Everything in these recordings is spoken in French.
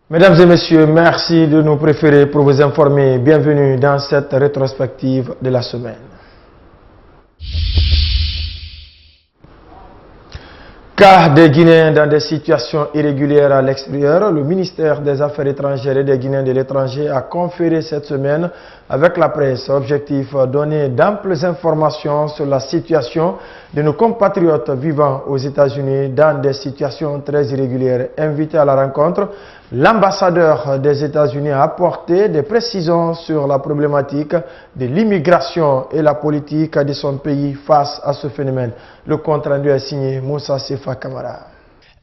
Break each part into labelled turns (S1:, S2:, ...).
S1: Mesdames et messieurs, merci de nous préférer pour vous informer. Bienvenue dans cette rétrospective de la semaine. Cas des Guinéens dans des situations irrégulières à l'extérieur, le ministère des Affaires étrangères et des Guinéens de l'étranger a conféré cette semaine avec la presse. Objectif, donner d'amples informations sur la situation de nos compatriotes vivant aux États-Unis dans des situations très irrégulières. Invité à la rencontre, l'ambassadeur des États-Unis a apporté des précisions sur la problématique de l'immigration et la politique de son pays face à ce phénomène. Le compte rendu est signé Moussa Sefa Kamara.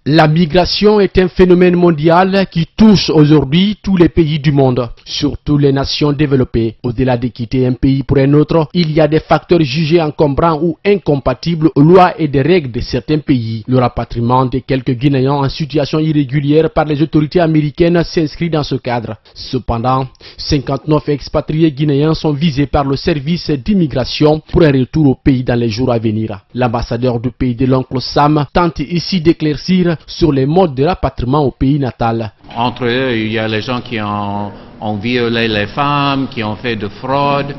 S2: La migration est un phénomène mondial qui touche aujourd'hui tous les pays du monde, surtout les nations développées. Au-delà de quitter un pays pour un autre, il y a des facteurs jugés encombrants ou incompatibles aux lois et des règles de certains pays. Le rapatriement de quelques Guinéens en situation irrégulière par les autorités américaines s'inscrit dans ce cadre. Cependant, 59 expatriés guinéens sont visés par le service d'immigration pour un retour au pays dans les jours à venir. L'ambassadeur du pays de l'oncle Sam tente ici d'éclaircir sur les modes de rapatriement au pays natal.
S3: Entre eux, il y a les gens qui ont violé les femmes, qui ont fait de fraude.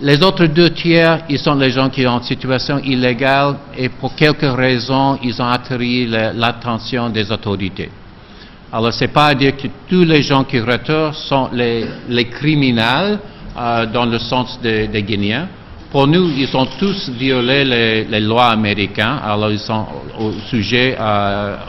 S3: Les autres 2 tiers, ils sont les gens qui sont en situation illégale et pour quelques raisons, ils ont attiré l'attention des autorités. Alors, c'est pas à dire que tous les gens qui retournent sont les criminels dans le sens des Guinéens. Pour nous, ils ont tous violé les lois américaines, alors ils sont sujets à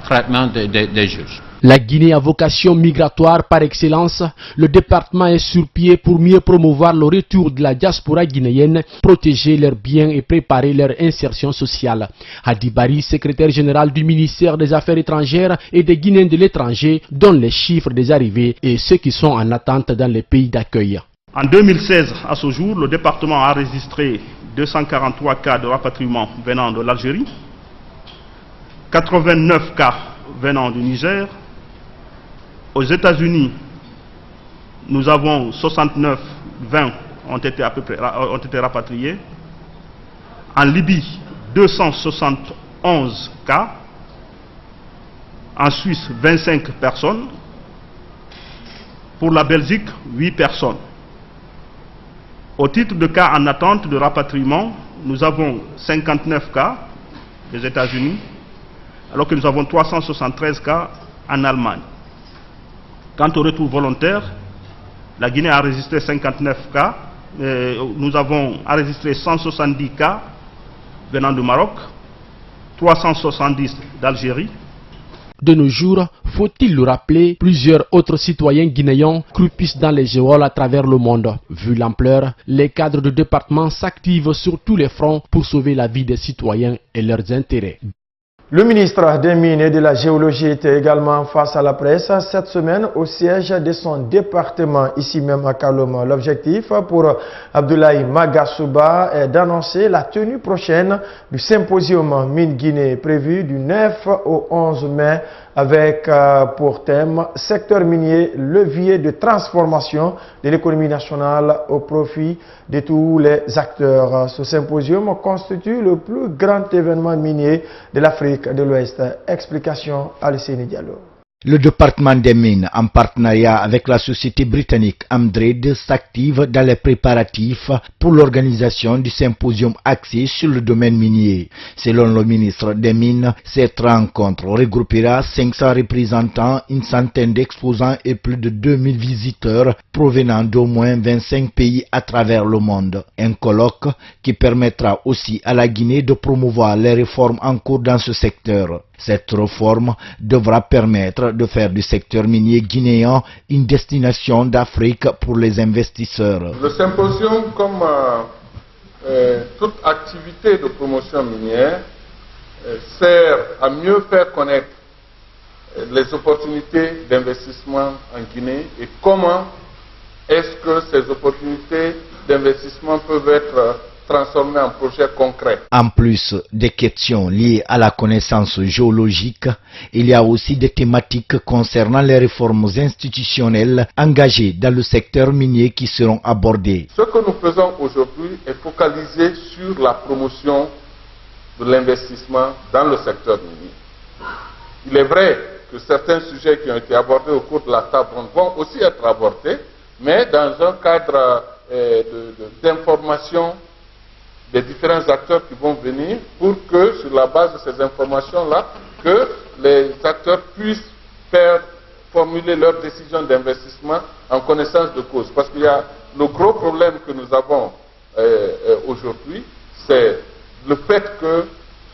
S3: traitement des juges.
S2: La Guinée a vocation migratoire par excellence. Le département est sur pied pour mieux promouvoir le retour de la diaspora guinéenne, protéger leurs biens et préparer leur insertion sociale. Hadi Bari, secrétaire général du ministère des Affaires étrangères et des Guinéens de l'étranger, donne les chiffres des arrivées et ceux qui sont en attente dans les pays d'accueil.
S4: En 2016, à ce jour, le département a enregistré 243 cas de rapatriement venant de l'Algérie, 89 cas venant du Niger. Aux États-Unis, nous avons 69, 20 ont été rapatriés. En Libye, 271 cas. En Suisse, 25 personnes. Pour la Belgique, 8 personnes. Au titre de cas en attente de rapatriement, nous avons 59 cas des États-Unis, alors que nous avons 373 cas en Allemagne. Quant au retour volontaire, la Guinée a enregistré 59 cas, nous avons enregistré 170 cas venant du Maroc, 370 d'Algérie.
S2: De nos jours, faut-il le rappeler, plusieurs autres citoyens guinéens croupissent dans les geôles à travers le monde. Vu l'ampleur, les cadres de département s'activent sur tous les fronts pour sauver la vie des citoyens et leurs intérêts.
S1: Le ministre des Mines et de la Géologie était également face à la presse cette semaine au siège de son département, ici même à Kaloma. L'objectif pour Abdoulaye Magasouba est d'annoncer la tenue prochaine du symposium Mine Guinée prévu du 9 au 11 mai avec pour thème « Secteur minier, levier de transformation de l'économie nationale au profit de tous les acteurs ». Ce symposium constitue le plus grand événement minier de l'Afrique de l'Ouest. Explication à Lucéni Diallo.
S5: Le département des mines, en partenariat avec la société britannique Amdred, s'active dans les préparatifs pour l'organisation du symposium axé sur le domaine minier. Selon le ministre des Mines, cette rencontre regroupera 500 représentants, une centaine d'exposants et plus de 2000 visiteurs provenant d'au moins 25 pays à travers le monde. Un colloque qui permettra aussi à la Guinée de promouvoir les réformes en cours dans ce secteur. Cette réforme devra permettre de faire du secteur minier guinéen une destination d'Afrique pour les investisseurs.
S6: Le symposium, comme toute activité de promotion minière, sert à mieux faire connaître les opportunités d'investissement en Guinée et comment est-ce que ces opportunités d'investissement peuvent être transformées en projets concrets.
S5: En plus des questions liées à la connaissance géologique, il y a aussi des thématiques concernant les réformes institutionnelles engagées dans le secteur minier qui seront abordées.
S6: Ce que nous faisons aujourd'hui est focalisé sur la promotion de l'investissement dans le secteur minier. Il est vrai que certains sujets qui ont été abordés au cours de la table ronde vont aussi être abordés, mais dans un cadre d'information des différents acteurs qui vont venir, pour que, sur la base de ces informations-là, que les acteurs puissent formuler leurs décisions d'investissement en connaissance de cause. Parce qu'il y a le gros problème que nous avons aujourd'hui, c'est le fait que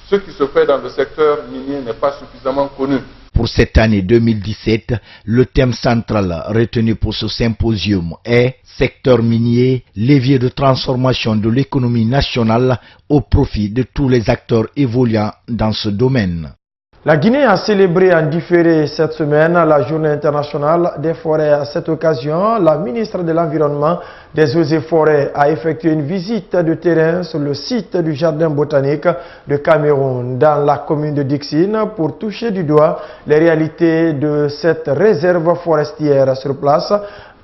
S6: ce qui se fait dans le secteur minier n'est pas suffisamment connu.
S5: Pour cette année 2017, le thème central retenu pour ce symposium est « Secteur minier, levier de transformation de l'économie nationale au profit de tous les acteurs évoluant dans ce domaine ».
S1: La Guinée a célébré en différé cette semaine la Journée internationale des forêts. À cette occasion, la ministre de l'Environnement, des Eaux et Forêts a effectué une visite de terrain sur le site du Jardin botanique de Cameroun, dans la commune de Dixine, pour toucher du doigt les réalités de cette réserve forestière sur place.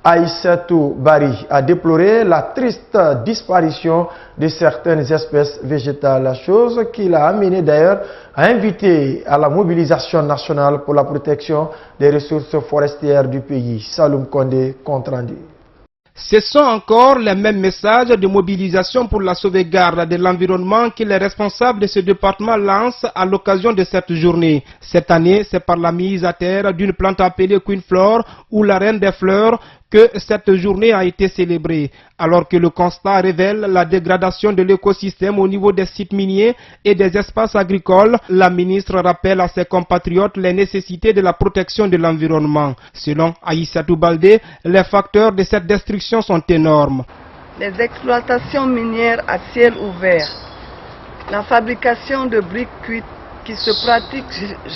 S1: Aïssatou Bari a déploré la triste disparition de certaines espèces végétales, chose qui l'a amené d'ailleurs à inviter à la mobilisation nationale pour la protection des ressources forestières du pays. Saloum Kondé, compte rendu.
S7: Ce sont encore les mêmes messages de mobilisation pour la sauvegarde de l'environnement que les responsables de ce département lancent à l'occasion de cette journée. Cette année, c'est par la mise à terre d'une plante appelée Queen Flore ou la reine des fleurs que cette journée a été célébrée, alors que le constat révèle la dégradation de l'écosystème au niveau des sites miniers et des espaces agricoles. La ministre rappelle à ses compatriotes les nécessités de la protection de l'environnement. Selon Aïssatou Baldé, les facteurs de cette destruction sont énormes.
S8: Les exploitations minières à ciel ouvert, la fabrication de briques cuites qui se pratique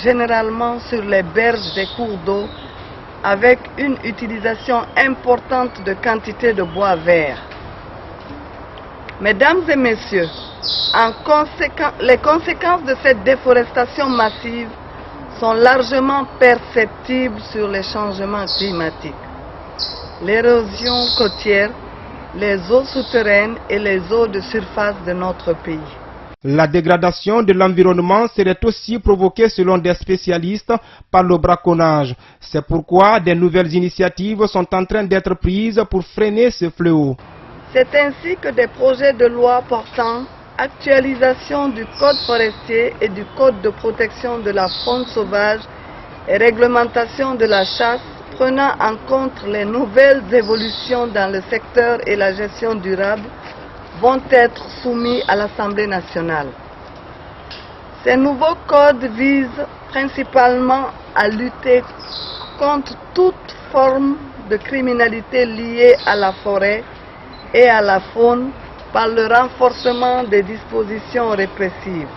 S8: généralement sur les berges des cours d'eau, avec une utilisation importante de quantité de bois vert. Mesdames et messieurs, les conséquences de cette déforestation massive sont largement perceptibles sur les changements climatiques. L'érosion côtière, les eaux souterraines et les eaux de surface de notre pays.
S7: La dégradation de l'environnement serait aussi provoquée, selon des spécialistes, par le braconnage. C'est pourquoi de nouvelles initiatives sont en train d'être prises pour freiner ce fléau.
S8: C'est ainsi que des projets de loi portant actualisation du code forestier et du code de protection de la faune sauvage et réglementation de la chasse, prenant en compte les nouvelles évolutions dans le secteur et la gestion durable, vont être soumis à l'Assemblée nationale. Ces nouveaux codes visent principalement à lutter contre toute forme de criminalité liée à la forêt et à la faune par le renforcement des dispositions répressives.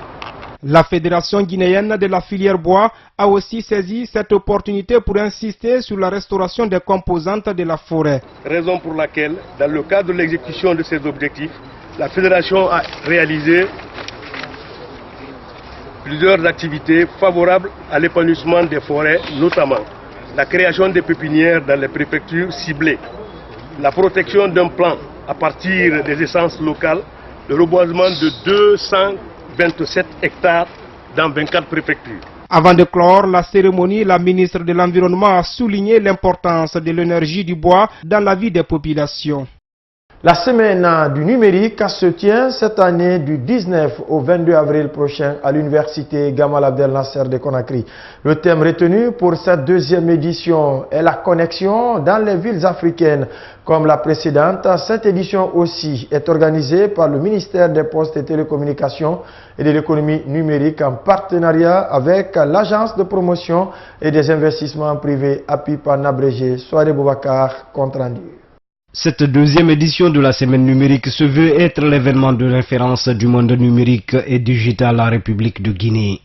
S7: La Fédération guinéenne de la filière bois a aussi saisi cette opportunité pour insister sur la restauration des composantes de la forêt.
S9: Raison pour laquelle, dans le cadre de l'exécution de ces objectifs, la Fédération a réalisé plusieurs activités favorables à l'épanouissement des forêts, notamment la création des pépinières dans les préfectures ciblées, la protection d'un plan à partir des essences locales, le reboisement de 227 hectares dans 24 préfectures.
S7: Avant de clore la cérémonie, la ministre de l'Environnement a souligné l'importance de l'énergie du bois dans la vie des populations.
S1: La semaine du numérique se tient cette année du 19 au 22 avril prochain à l'université Gamal Abdel Nasser de Conakry. Le thème retenu pour cette deuxième édition est la connexion dans les villes africaines. Comme la précédente, cette édition aussi est organisée par le ministère des Postes et Télécommunications et de l'économie numérique en partenariat avec l'Agence de promotion et des investissements privés APIP en abrégé. Soirée Boubacar, compte rendu.
S10: Cette deuxième édition de la semaine numérique se veut être l'événement de référence du monde numérique et digital en République de Guinée.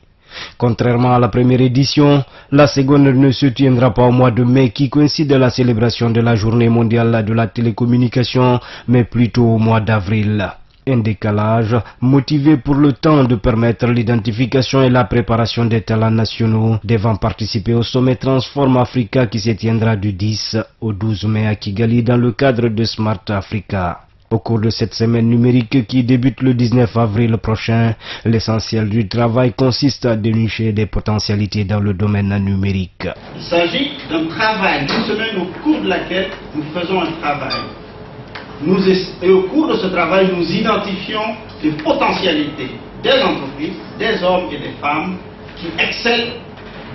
S10: Contrairement à la première édition, la seconde ne se tiendra pas au mois de mai qui coïncide à la célébration de la journée mondiale de la télécommunication, mais plutôt au mois d'avril. Un décalage motivé pour le temps de permettre l'identification et la préparation des talents nationaux devant participer au sommet Transform Africa qui se tiendra du 10 au 12 mai à Kigali dans le cadre de Smart Africa. Au cours de cette semaine numérique qui débute le 19 avril prochain, l'essentiel du travail consiste à dénicher des potentialités dans le domaine numérique.
S11: Il s'agit d'un travail, d'une semaine au cours de laquelle nous faisons un travail. Et au cours de ce travail, nous identifions les potentialités des entreprises, des hommes et des femmes qui excellent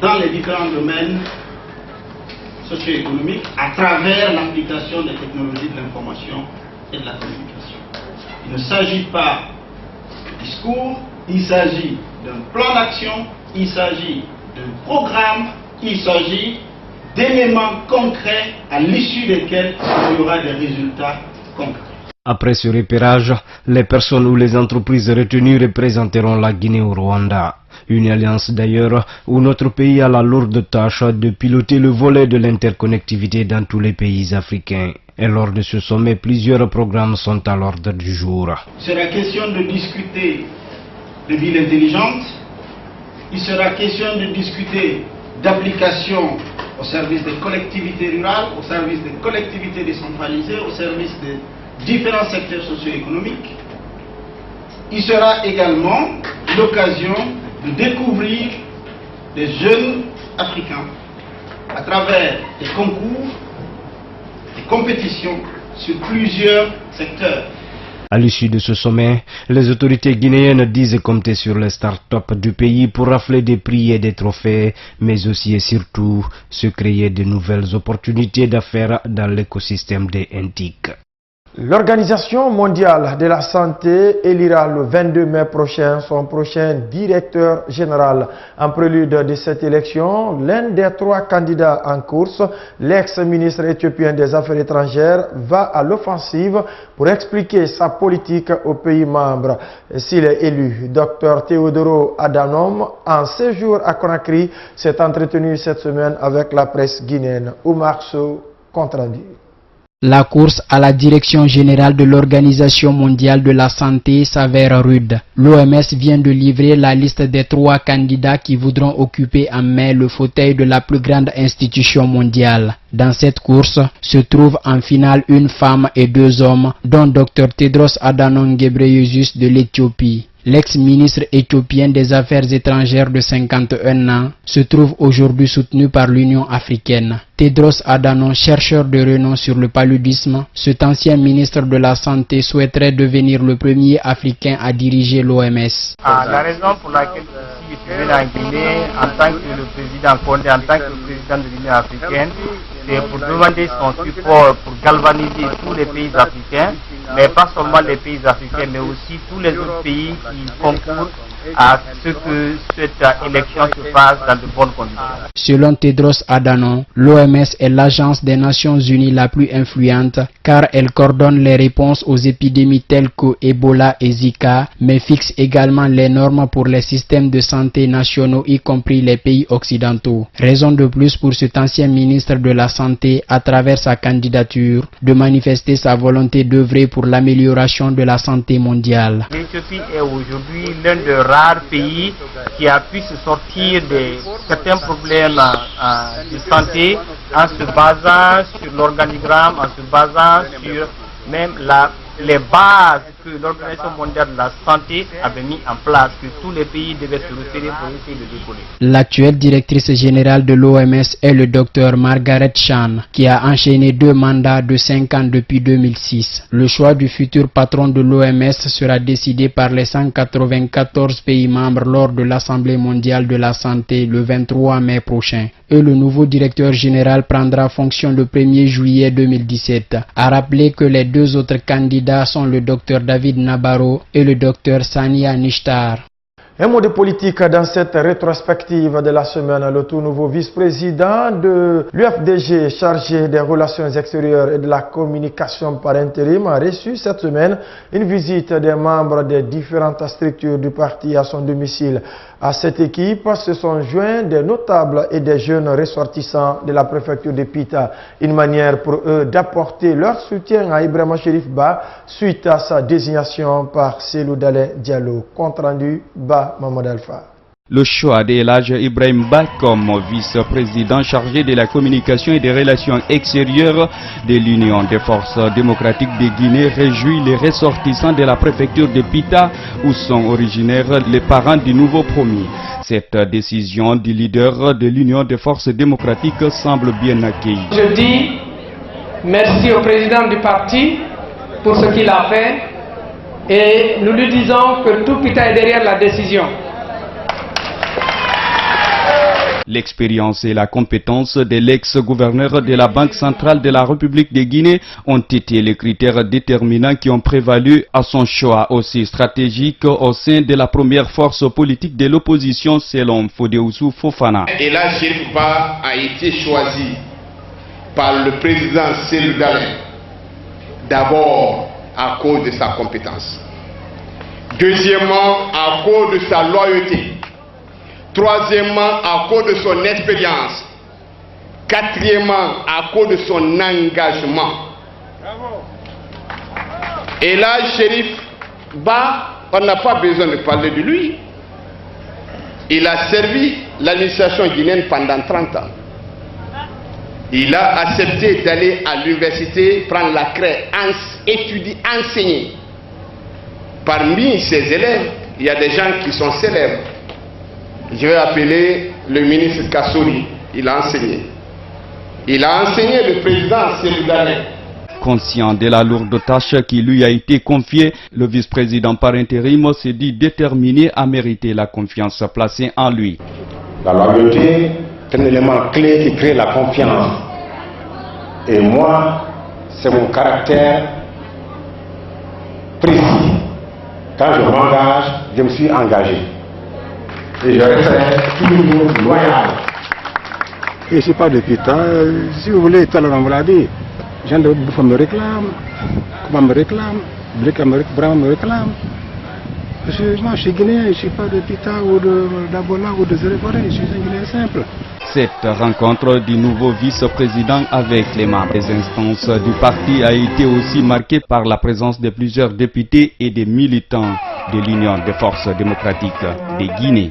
S11: dans les différents domaines socio-économiques à travers l'application des technologies de l'information et de la communication. Il ne s'agit pas de discours, il s'agit d'un plan d'action, il s'agit d'un programme, il s'agit d'éléments concrets à l'issue desquels il y aura des résultats concrets.
S10: Après ce repérage, les personnes ou les entreprises retenues représenteront la Guinée au Rwanda. Une alliance d'ailleurs où notre pays a la lourde tâche de piloter le volet de l'interconnectivité dans tous les pays africains. Et lors de ce sommet, plusieurs programmes sont à l'ordre du jour.
S11: Il sera question de discuter de villes intelligentes. Il sera question de discuter d'applications au service des collectivités rurales, au service des collectivités décentralisées, au service des différents secteurs socio-économiques. Il sera également l'occasion de découvrir des jeunes africains à travers des concours, des compétitions sur plusieurs secteurs.
S10: À l'issue de ce sommet, les autorités guinéennes disent compter sur les start-up du pays pour rafler des prix et des trophées, mais aussi et surtout se créer de nouvelles opportunités d'affaires dans l'écosystème des NTIC.
S1: L'Organisation mondiale de la santé élira le 22 mai prochain son prochain directeur général. En prélude de cette élection, l'un des 3 candidats en course, l'ex-ministre éthiopien des Affaires étrangères, va à l'offensive pour expliquer sa politique aux pays membres. S'il est élu, Dr Théodoro Adhanom, en séjour à Conakry, s'est entretenu cette semaine avec la presse guinéenne. Oumar Sow, compte rendu.
S12: La course à la direction générale de l'Organisation mondiale de la santé s'avère rude. L'OMS vient de livrer la liste des 3 candidats qui voudront occuper en mai le fauteuil de la plus grande institution mondiale. Dans cette course se trouvent en finale une femme et 2 hommes, dont Dr Tedros Adhanom Ghebreyesus de l'Éthiopie. L'ex-ministre éthiopien des Affaires étrangères de 51 ans se trouve aujourd'hui soutenu par l'Union africaine. Tedros Adhanom, chercheur de renom sur le paludisme, cet ancien ministre de la Santé souhaiterait devenir le premier Africain à diriger l'OMS.
S13: La raison pour laquelle je suis venu en Guinée en tant que le président Condé, en tant que président de l'Union africaine, c'est pour demander son support pour galvaniser tous les pays africains, mais pas seulement les pays africains, mais aussi tous les autres pays qui concourent à ce que cette élection se passe dans de bonnes conditions.
S12: Selon Tedros Adhanom, l'OMS est l'agence des Nations Unies la plus influente car elle coordonne les réponses aux épidémies telles que Ebola et Zika, mais fixe également les normes pour les systèmes de santé nationaux, y compris les pays occidentaux. Raison de plus pour cet ancien ministre de la Santé, à travers sa candidature, de manifester sa volonté d'œuvrer pour l'amélioration de la santé mondiale.
S13: L'Éthiopie est aujourd'hui l'un des rares pays qui a pu se sortir de certains problèmes de santé en se basant sur l'organigramme, en se basant sur même les bases que l'Organisation mondiale de la santé avait mis en place, que tous les pays devaient se référer pour essayer de décoller.
S12: L'actuelle directrice générale de l'OMS est le Dr Margaret Chan, qui a enchaîné 2 mandats de 5 ans depuis 2006. Le choix du futur patron de l'OMS sera décidé par les 194 pays membres lors de l'Assemblée mondiale de la santé le 23 mai prochain. Et le nouveau directeur général prendra fonction le 1er juillet 2017. À rappeler que les 2 autres candidats sont le Dr David Nabarro et le Dr Sania Nishtar.
S1: Un mot de politique dans cette rétrospective de la semaine. Le tout nouveau vice-président de l'UFDG chargé des relations extérieures et de la communication par intérim a reçu cette semaine une visite des membres des différentes structures du parti à son domicile. À cette équipe se sont joints des notables et des jeunes ressortissants de la préfecture de Pita. Une manière pour eux d'apporter leur soutien à Ibrahima Cherif Ba suite à sa désignation par Cellou Dalein Diallo. Compte rendu Ba Mamadou Alpha.
S14: Le choix d'Elhadj Ibrahim Ba comme vice-président chargé de la communication et des relations extérieures de l'Union des forces démocratiques de Guinée réjouit les ressortissants de la préfecture de Pita où sont originaires les parents du nouveau promu. Cette décision du leader de l'Union des forces démocratiques semble bien accueillie.
S15: Je dis merci au président du parti pour ce qu'il a fait et nous lui disons que tout Pita est derrière la décision.
S14: L'expérience et la compétence de l'ex-gouverneur de la Banque centrale de la République de Guinée ont été les critères déterminants qui ont prévalu à son choix aussi stratégique au sein de la première force politique de l'opposition selon Fodéoussou Fofana.
S16: Elhadj Chérif Ba a été choisi par le président Cellou Dalein d'abord à cause de sa compétence, deuxièmement à cause de sa loyauté, troisièmement, à cause de son expérience. Quatrièmement, à cause de son engagement. Elhadj Chérif Ba, on n'a pas besoin de parler de lui. Il a servi l'administration guinéenne pendant 30 ans. Il a accepté d'aller à l'université, prendre la craie, étudier, enseigner. Parmi ses élèves, il y a des gens qui sont célèbres. Je vais appeler le ministre Kassouri, il a enseigné. Il a enseigné le président Cellou Dalein.
S14: Conscient de la lourde tâche qui lui a été confiée, le vice-président par intérim s'est dit déterminé à mériter la confiance placée en lui.
S17: La loyauté est un élément clé qui crée la confiance. Et moi, c'est mon caractère précis. Quand je m'engage, je me suis engagé. Et je reste toujours loyal.
S18: Et je ne suis pas de Pita. Si vous voulez, tout à l'heure on vous l'a dit. Jean de Bouffa me réclame, Comment me réclame, Brahma me réclame. Moi je suis guinéen, je ne suis pas de Pita ou d'Abola ou de Zéréforé, je suis un Guinéen simple.
S14: Cette rencontre du nouveau vice-président avec les membres des instances du parti a été aussi marquée par la présence de plusieurs députés et des militants de l'Union des forces démocratiques de Guinée.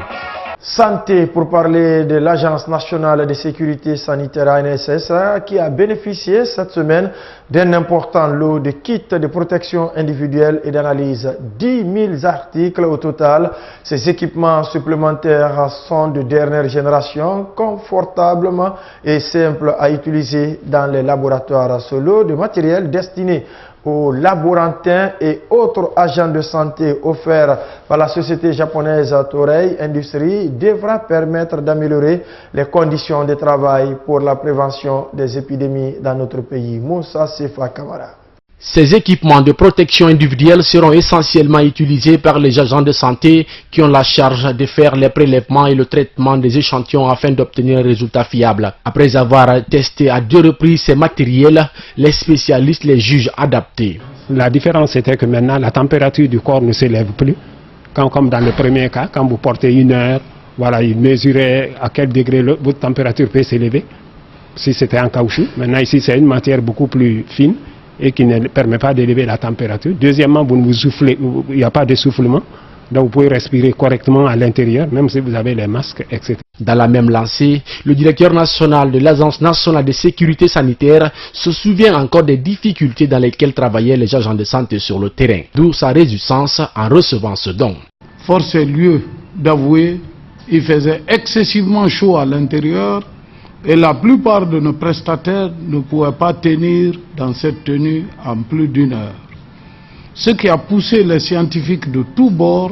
S1: Santé, pour parler de l'Agence nationale de sécurité sanitaire ANSS qui a bénéficié cette semaine d'un important lot de kits de protection individuelle et d'analyse. 10 000 articles au total. Ces équipements supplémentaires sont de dernière génération, confortablement et simples à utiliser dans les laboratoires. Ce lot de matériel destiné aux laborantins et autres agents de santé offerts par la société japonaise Toray Industries devra permettre d'améliorer les conditions de travail pour la prévention des épidémies dans notre pays. Moussa Sefa Kamara.
S2: Ces équipements de protection individuelle seront essentiellement utilisés par les agents de santé qui ont la charge de faire les prélèvements et le traitement des échantillons afin d'obtenir un résultat fiable. Après avoir testé à 2 reprises ces matériels, les spécialistes les jugent adaptés.
S18: La différence était que maintenant la température du corps ne s'élève plus. Comme dans le premier cas, quand vous portez 1 heure, voilà, il mesurait à quel degré votre température peut s'élever. Si c'était en caoutchouc, maintenant ici c'est une matière beaucoup plus fine et qui ne permet pas d'élever la température. Deuxièmement, vous ne vous soufflez, il n'y a pas d'essoufflement, donc vous pouvez respirer correctement à l'intérieur, même si vous avez les masques, etc.
S2: Dans la même lancée, le directeur national de l'Agence nationale de sécurité sanitaire se souvient encore des difficultés dans lesquelles travaillaient les agents de santé sur le terrain, d'où sa réjouissance en recevant ce don.
S19: Force est lieu d'avouer, il faisait excessivement chaud à l'intérieur, et la plupart de nos prestataires ne pouvaient pas tenir dans cette tenue en plus d'1 heure. Ce qui a poussé les scientifiques de tous bords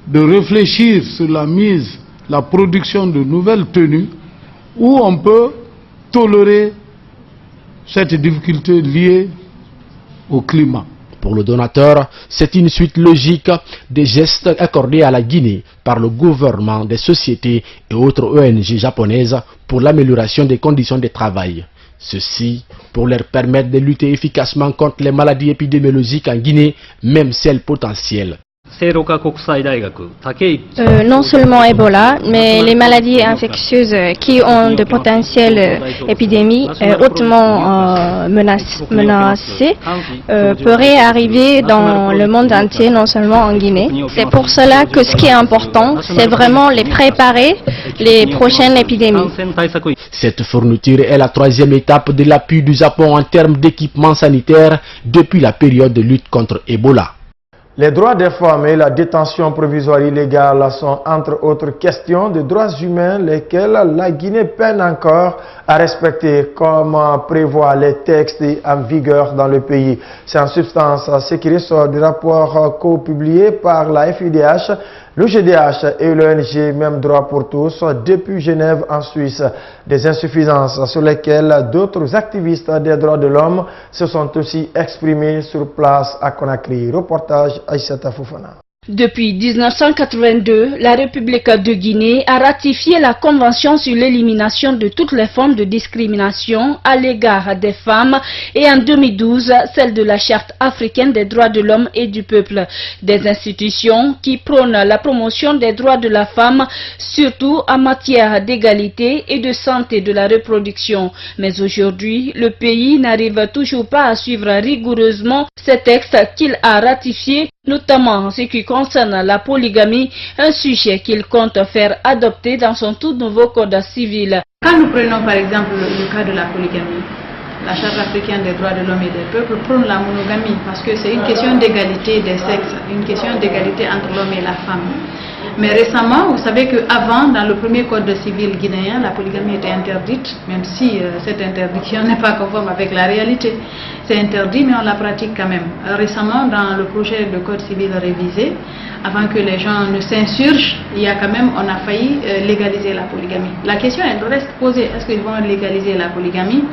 S19: de réfléchir sur la production de nouvelles tenues où on peut tolérer cette difficulté liée au climat.
S2: Pour le donateur, c'est une suite logique des gestes accordés à la Guinée par le gouvernement, des sociétés et autres ONG japonaises pour l'amélioration des conditions de travail. Ceci pour leur permettre de lutter efficacement contre les maladies épidémiologiques en Guinée, même celles potentielles.
S20: Non seulement Ebola, mais les maladies infectieuses qui ont de potentielles épidémies hautement menacées pourraient arriver dans le monde entier, non seulement en Guinée. C'est pour cela que ce qui est important, c'est vraiment les préparer les prochaines épidémies.
S2: Cette fourniture est la troisième étape de l'appui du Japon en termes d'équipement sanitaire depuis la période de lutte contre Ebola.
S1: Les droits des femmes et la détention provisoire illégale sont entre autres questions de droits humains lesquels la Guinée peine encore à respecter comme prévoient les textes en vigueur dans le pays. C'est en substance ce qui ressort du rapport co-publié par la FIDH, le GDH et l'ONG Même Droit pour tous depuis Genève en Suisse. Des insuffisances sur lesquelles d'autres activistes des droits de l'homme se sont aussi exprimés sur place à Conakry. Reportage Aïssata Foufana.
S21: Depuis 1982, la République de Guinée a ratifié la Convention sur l'élimination de toutes les formes de discrimination à l'égard des femmes et en 2012, celle de la Charte africaine des droits de l'homme et du peuple. Des institutions qui prônent la promotion des droits de la femme, surtout en matière d'égalité et de santé de la reproduction. Mais aujourd'hui, le pays n'arrive toujours pas à suivre rigoureusement ces textes qu'il a ratifiés, notamment en ce qui concerne la polygamie, un sujet qu'il compte faire adopter dans son tout nouveau code civil.
S22: Quand nous prenons par exemple le cas de la polygamie, la Charte africaine des droits de l'homme et des peuples prône la monogamie parce que c'est une question d'égalité des sexes, une question d'égalité entre l'homme et la femme. Mais récemment, vous savez qu'avant, dans le premier code civil guinéen, la polygamie était interdite, même si cette interdiction n'est pas conforme avec la réalité. C'est interdit, mais on la pratique quand même. Récemment, dans le projet de code civil révisé, avant que les gens ne s'insurgent, on a failli légaliser la polygamie. La question, elle reste posée. Est-ce qu'ils vont légaliser la polygamie?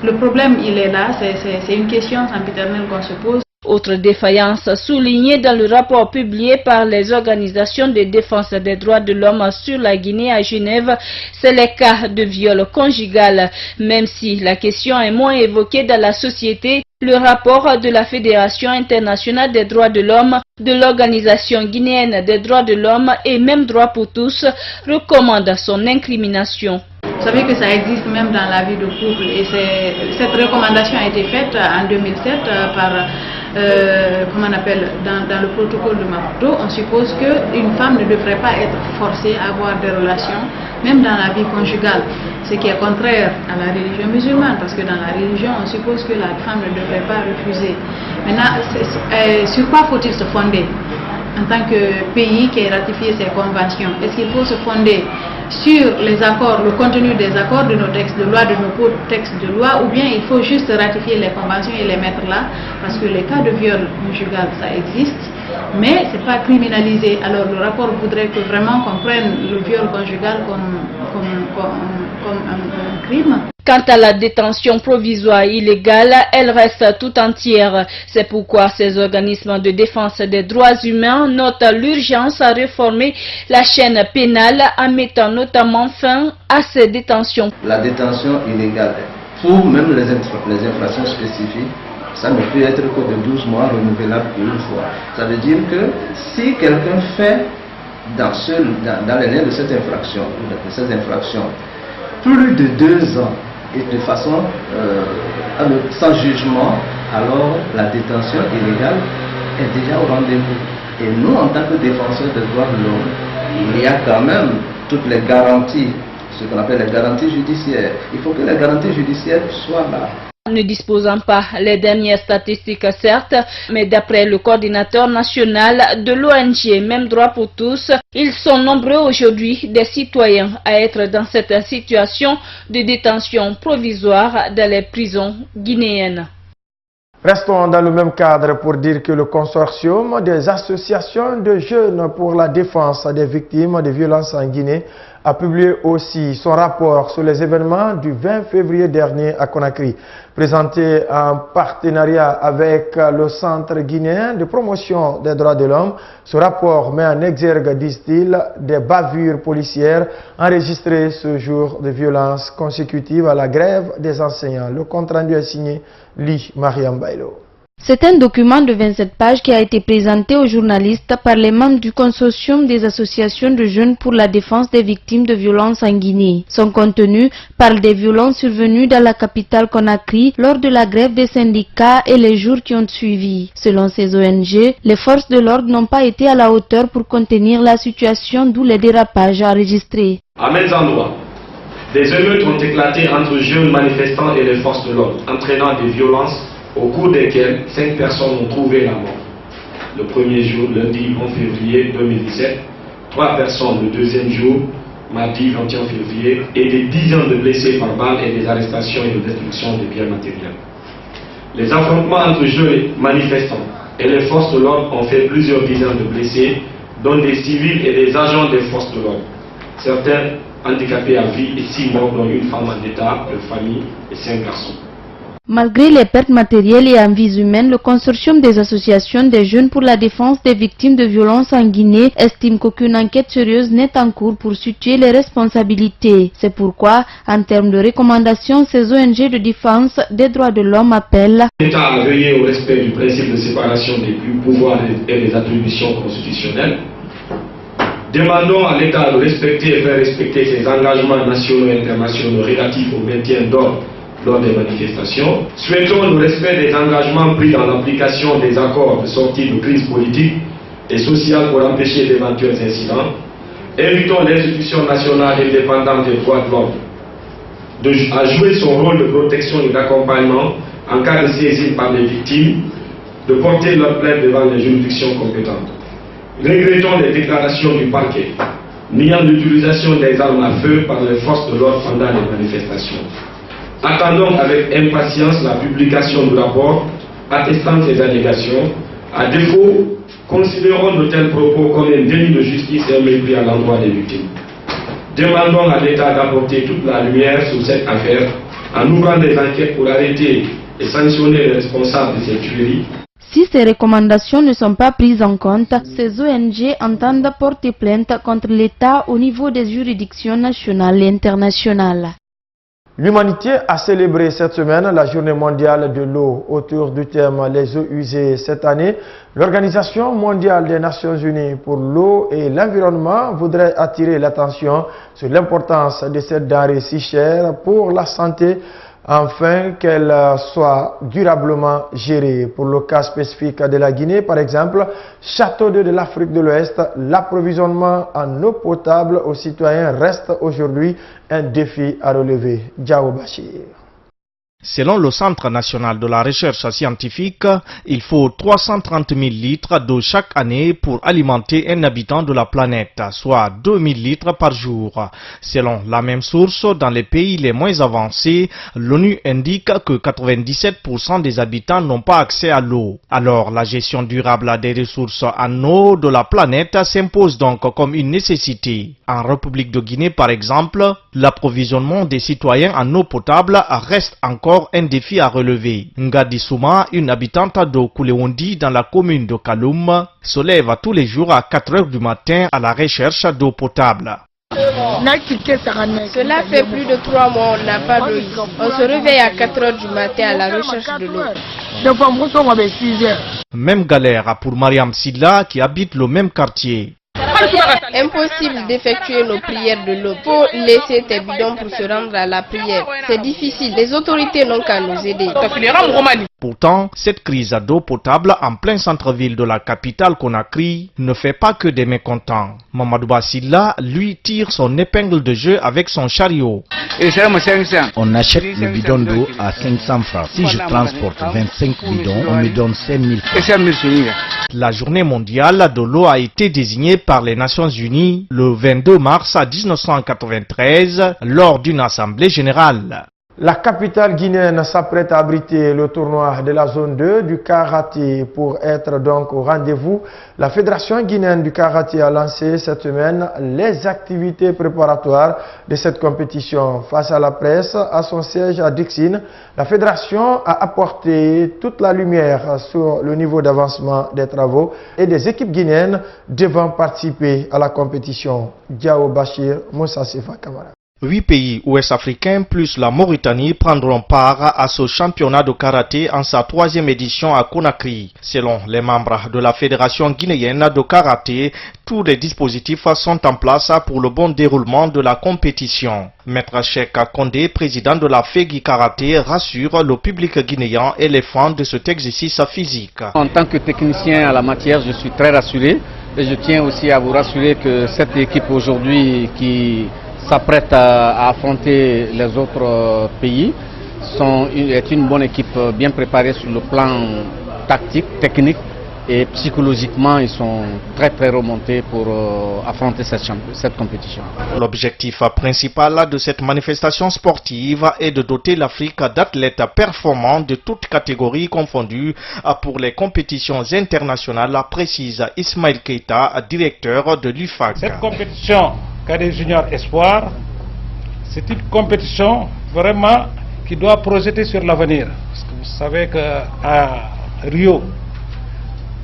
S22: Le problème, il est là. C'est une question sempiternelle qu'on se pose.
S21: Autre défaillance soulignée dans le rapport publié par les organisations de défense des droits de l'homme sur la Guinée à Genève, c'est les cas de viol conjugal. Même si la question est moins évoquée dans la société, le rapport de la Fédération internationale des droits de l'homme, de l'Organisation guinéenne des droits de l'homme et Même Droit pour tous recommande son incrimination.
S22: Vous savez que ça existe même dans la vie de couple et cette recommandation a été faite en 2007 par, dans le protocole de Maputo. On suppose qu'une femme ne devrait pas être forcée à avoir des relations, même dans la vie conjugale, ce qui est contraire à la religion musulmane, parce que dans la religion, on suppose que la femme ne devrait pas refuser. Maintenant, sur quoi faut-il se fonder en tant que pays qui a ratifié ces conventions? Est-ce qu'il faut se fonder sur les accords, le contenu des accords de nos textes de loi, de nos textes de loi, ou bien il faut juste ratifier les conventions et les mettre là, parce que les cas de viol conjugal, ça existe, mais c'est pas criminalisé. Alors le rapport voudrait que vraiment qu'on prenne le viol conjugal comme un crime.
S21: Quant à la détention provisoire illégale, elle reste tout entière. C'est pourquoi ces organismes de défense des droits humains notent l'urgence à réformer la chaîne pénale en mettant notamment fin à ces détentions.
S23: La détention illégale, pour même les infractions spécifiques, ça ne peut être que de 12 mois renouvelable une fois. Ça veut dire que si quelqu'un fait dans les liens de cette infraction, plus de 2 ans, et de façon sans jugement, alors la détention illégale est déjà au rendez-vous. Et nous, en tant que défenseurs des droits de l'homme, il y a quand même toutes les garanties, ce qu'on appelle les garanties judiciaires. Il faut que les garanties judiciaires soient là.
S21: Ne disposant pas les dernières statistiques certes, mais d'après le coordinateur national de l'ONG Même Droit pour tous, ils sont nombreux aujourd'hui des citoyens à être dans cette situation de détention provisoire dans les prisons guinéennes.
S1: Restons dans le même cadre pour dire que le consortium des associations de jeunes pour la défense des victimes de violences en Guinée a publié aussi son rapport sur les événements du 20 février dernier à Conakry. Présenté en partenariat avec le Centre guinéen de promotion des droits de l'homme, ce rapport met en exergue, disent-ils, des bavures policières enregistrées ce jour de violences consécutives à la grève des enseignants. Le compte rendu est signé Li Mariam Bailo.
S3: C'est un document de 27 pages qui a été présenté aux journalistes par les membres du consortium des associations de jeunes pour la défense des victimes de violences en Guinée. Son contenu parle des violences survenues dans la capitale Conakry lors de la grève des syndicats et les jours qui ont suivi. Selon ces ONG, les forces de l'ordre n'ont pas été à la hauteur pour contenir la situation, d'où les dérapages enregistrés.
S4: À maints endroits, des émeutes ont éclaté entre jeunes manifestants et les forces de l'ordre, entraînant des violences au cours desquelles 5 personnes ont trouvé la mort. Le premier jour, lundi 11 février 2017, 3 personnes le deuxième jour, mardi 21 février, et des dizaines de blessés par balles et des arrestations et de destruction de biens matériels. Les affrontements entre jeunes manifestants et les forces de l'ordre ont fait plusieurs dizaines de blessés, dont des civils et des agents des forces de l'ordre. Certains handicapés à vie et 6 morts, dont une femme en état de famille et 5 garçons.
S3: Malgré les pertes matérielles et en vies humaines, le consortium des associations des jeunes pour la défense des victimes de violences en Guinée estime qu'aucune enquête sérieuse n'est en cours pour situer les responsabilités. C'est pourquoi, en termes de recommandations, ces ONG de défense des droits de l'homme appellent
S4: l'État à veiller au respect du principe de séparation des pouvoirs et des attributions constitutionnelles. Demandons à l'État de respecter et faire respecter ses engagements nationaux et internationaux relatifs au maintien d'ordre lors des manifestations. Souhaitons le respect des engagements pris dans l'application des accords de sortie de crise politique et sociale pour empêcher d'éventuels incidents. Invitons l'institution nationale indépendante des droits de l'homme à jouer son rôle de protection et d'accompagnement en cas de saisie par les victimes, de porter leur plainte devant les juridictions compétentes. Regrettons les déclarations du parquet niant l'utilisation des armes à feu par les forces de l'ordre pendant les manifestations. Attendons avec impatience la publication du rapport attestant ces allégations. À défaut, considérons de tels propos comme un délit de justice et un mépris à l'endroit des victimes. Demandons à l'État d'apporter toute la lumière sur cette affaire en ouvrant des enquêtes pour arrêter et sanctionner les responsables de ces tueries.
S3: Si ces recommandations ne sont pas prises en compte, ces ONG entendent porter plainte contre l'État au niveau des juridictions nationales et internationales.
S1: L'humanité a célébré cette semaine la journée mondiale de l'eau autour du thème « Les eaux usées ». Cette année, l'Organisation mondiale des Nations Unies pour l'eau et l'environnement voudrait attirer l'attention sur l'importance de cette denrée si chère pour la santé afin qu'elle soit durablement gérée. Pour le cas spécifique de la Guinée, par exemple, Château d'eau de l'Afrique de l'Ouest, l'approvisionnement en eau potable aux citoyens reste aujourd'hui un défi à relever. Diao Bachir.
S6: Selon le Centre national de la recherche scientifique, il faut 330 000 litres d'eau chaque année pour alimenter un habitant de la planète, soit 2000 litres par jour. Selon la même source, dans les pays les moins avancés, l'ONU indique que 97% des habitants n'ont pas accès à l'eau. Alors, la gestion durable des ressources en eau de la planète s'impose donc comme une nécessité. En République de Guinée, par exemple, l'approvisionnement des citoyens en eau potable reste encore un défi à relever. Ngadi Souma, une habitante de Koulewondi dans la commune de Kaloum, se lève tous les jours à 4 heures du matin à la recherche d'eau potable.
S24: Cela fait plus de 3 mois, on n'a pas d'eau. On se réveille à 4 heures du matin à la recherche de l'eau.
S6: Même galère pour Mariam Silla qui habite le même quartier.
S24: Impossible d'effectuer nos prières de l'eau. Faut laisser tes bidons pour se rendre à la prière. C'est difficile. Les autorités n'ont qu'à nous aider.
S6: Pourtant, cette crise d'eau potable en plein centre-ville de la capitale Conakry ne fait pas que des mécontents. Mamadou Bassila, lui, tire son épingle de jeu avec son chariot.
S5: On achète le bidon d'eau à 500 francs. Si je transporte 25 bidons, on me donne 5000 francs.
S6: La journée mondiale de l'eau a été désignée par les Nations Unies le 22 mars 1993 lors d'une assemblée générale.
S1: La capitale guinéenne s'apprête à abriter le tournoi de la zone 2 du karaté. Pour être donc au rendez-vous, la Fédération guinéenne du karaté a lancé cette semaine les activités préparatoires de cette compétition. Face à la presse, à son siège à Dixine, la Fédération a apporté toute la lumière sur le niveau d'avancement des travaux et des équipes guinéennes devant participer à la compétition. Diao Bachir, Moussa Sifa Kamara.
S6: 8 pays ouest-africains plus la Mauritanie prendront part à ce championnat de karaté en sa 3e édition à Conakry. Selon les membres de la Fédération guinéenne de karaté, tous les dispositifs sont en place pour le bon déroulement de la compétition. Maître Cheikh Kondé, président de la FEGI Karaté, rassure le public guinéen et les fans de cet exercice physique.
S7: En tant que technicien à la matière, je suis très rassuré et je tiens aussi à vous rassurer que cette équipe aujourd'hui qui s'apprête à affronter les autres pays est une bonne équipe bien préparée sur le plan tactique, technique et psychologiquement ils sont très remontés pour affronter cette compétition.
S6: L'objectif principal de cette manifestation sportive est de doter l'Afrique d'athlètes performants de toutes catégories confondues pour les compétitions internationales, précise Ismaël Keita, directeur de l'UFAC.
S8: Cette compétition Cadet Junior Espoir, c'est une compétition vraiment qui doit projeter sur l'avenir. Parce que vous savez qu'à Rio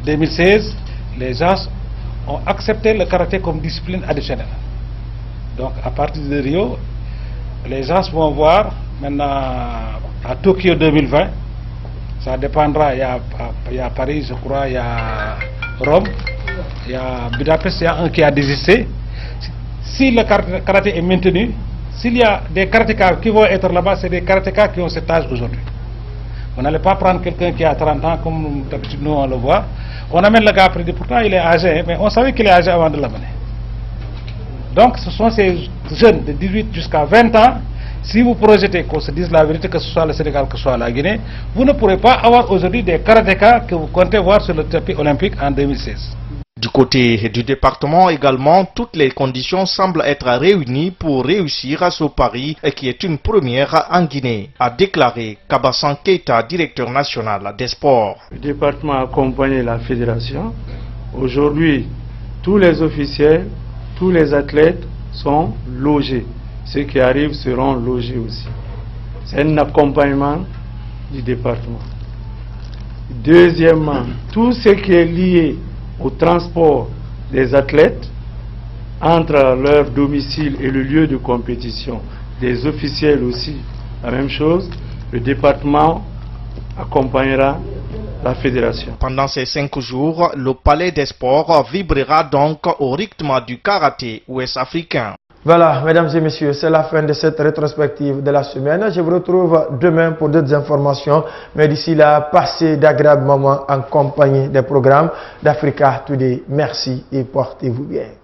S8: 2016, les gens ont accepté le karaté comme discipline additionnelle. Donc à partir de Rio, les gens vont voir maintenant à Tokyo 2020, ça dépendra, il y a Paris je crois, il y a Rome, il y a Budapest, il y a un qui a désisté. Si le karaté est maintenu, s'il y a des karatékas qui vont être là-bas, c'est des karatékas qui ont cet âge aujourd'hui. Vous n'allez pas prendre quelqu'un qui a 30 ans comme d'habitude nous on le voit. On amène le gars après, pourtant il est âgé, mais on savait qu'il est âgé avant de l'amener. Donc ce sont ces jeunes de 18 jusqu'à 20 ans, si vous projetez qu'on se dise la vérité, que ce soit le Sénégal, que ce soit la Guinée, vous ne pourrez pas avoir aujourd'hui des karatékas que vous comptez voir sur le tapis olympique en 2016.
S6: Du côté du département également, toutes les conditions semblent être réunies pour réussir à ce pari qui est une première en Guinée, a déclaré Kabassan Keita, directeur national des sports.
S9: Le département a accompagné la fédération. Aujourd'hui, tous les officiels, tous les athlètes sont logés. Ceux qui arrivent seront logés aussi. C'est un accompagnement du département. Deuxièmement, tout ce qui est lié au transport des athlètes entre leur domicile et le lieu de compétition, des officiels aussi, la même chose, le département accompagnera la fédération.
S6: Pendant ces 5 jours, le palais des sports vibrera donc au rythme du karaté ouest-africain.
S1: Voilà, mesdames et messieurs, c'est la fin de cette rétrospective de la semaine. Je vous retrouve demain pour d'autres informations. Mais d'ici là, passez d'agréables moments en compagnie des programmes d'Africa Today. Merci et portez-vous bien.